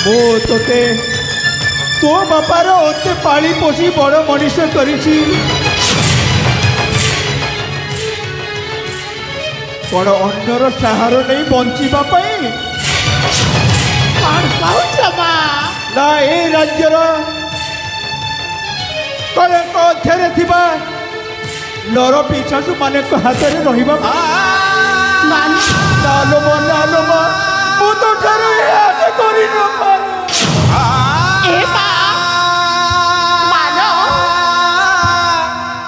मो तोते तो बापार ओते पाली पोषी बड़ मनीष करिछि बड़ अन्यर सहारा नहीं बंचिबा पई कौन कहूछ मा ना ए राज्यर कलंक अध्ययन थिबा नर पिछासु माने को हाथ रे रहिबा नालो मो मु तो ठरो याद करि न पार ए मा मानो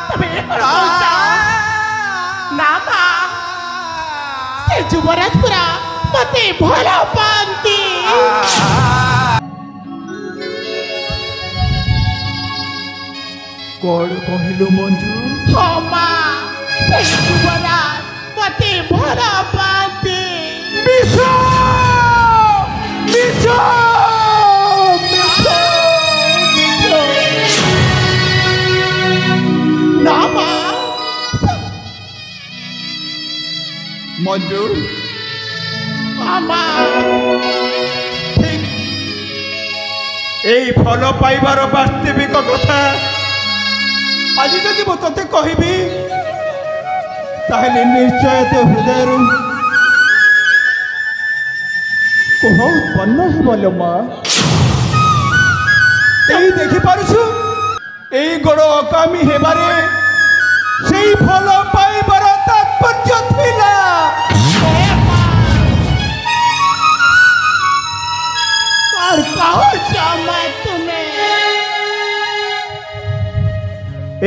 तबे कहूछ ना मा से जुबराज पुरा मते भला पांती कौन कहलु मंजू हाँ मा से जुबराज मते भला पांती मिछो मिछो मिछो मिछो ना मा मंजू हाँ मा ठीक एई फल पाइबार वास्तविक कथा आज जदि मु तोते कहबी ताहले निश्चय तो हृदय कोह उत्पन्न हेबल माँ एई देखि पारुछु एई गोड़ अकामी हेबारे सेई फल पाइबार तात्पर्य थिला और कहूछ मा तुम्हें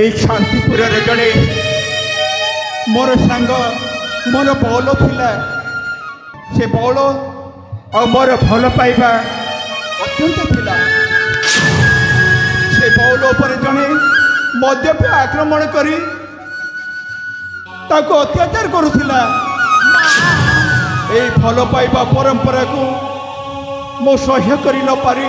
এই শান্তিপুরের জনে মোর সাঙ্গ মোর বৌল ଥିଲା সে বৌল আর মোর ভাল পাইবা অত্যন্ত ଥିଲା সে বৌল উপরে জনে মদ্যপে আক্রমণ করি তাকে অত্যাচার করুଥିଲା এই ভাল পাইবা পরম্পরাକୁ মো সহ্য করি ন পারি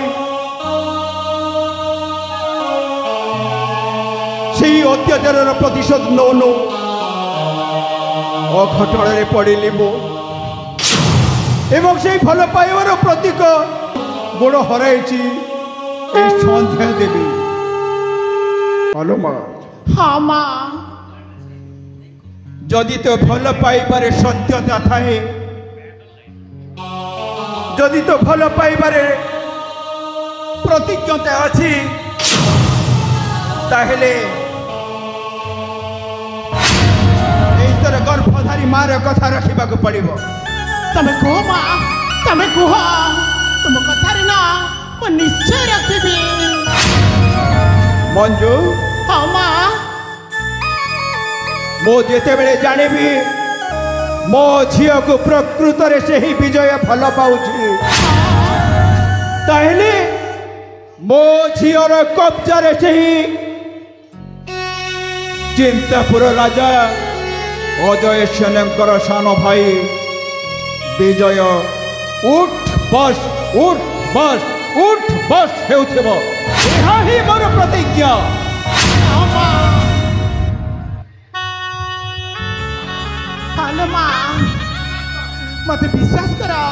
সেই অত্যাচারের প্রতিশোধ নৌ অঘটনে পড়িলি মু এবং সেই ভাল পাইবার প্রতীক গোড় হরাইছি এই সন্ধ্যা দেবী হলো মা हाँ मा যদি তো ভাল পাইবারে সত্যতা থাকে যদি তো ভাল পাইবারে প্রতিজ্ঞতা আছে তাহলে এই তোর গর্ভধারী মার কথা রাখিবাকু পড়িব तमें कह मा तमें कह तुम कथार ना मु निश्चय रखी मंजू हाँ मा मो जेतेबेले जानिबी मो झियो को प्रकृत रे से ही विजय फल पाउछि ताहले मो झियोर कब्जा रे से ही चिंतापुर राजा अजय सेनकर सान भाई विजय उठ बस हेउथिबो एहा ही मोर प्रतिज्ञा हाँ मा हेलो मा मत विश्वास करो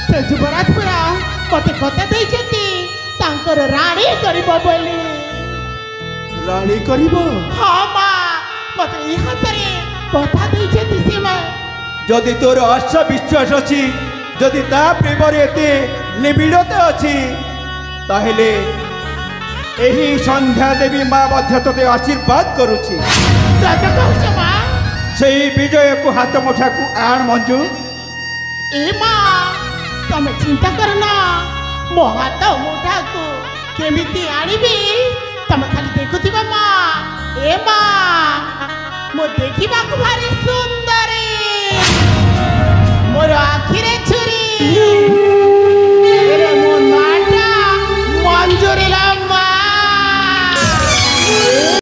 से जुबराज पुरा मत कथा देइछथि तांकर राणी करिबो बोली रानी करिबो हाँ मा मत ई हातरे कथा देइछथि से मा जदि तोर आशा विश्वास अच्छी जदि ता प्रेमर एते निबिड़ता अच्छी ताहले एही संध्या देवी माँ मध्य तोते आशीर्वाद करुछि सत कहूछ मा सेही विजय को हाथ मुठा को आण मंजू ए मा तमे चिंता करना मो हाथ मुठा को केमिति आनिबी तमे खाली देखुथिबा मा ए मा मो देखिबा को भारी सुंदर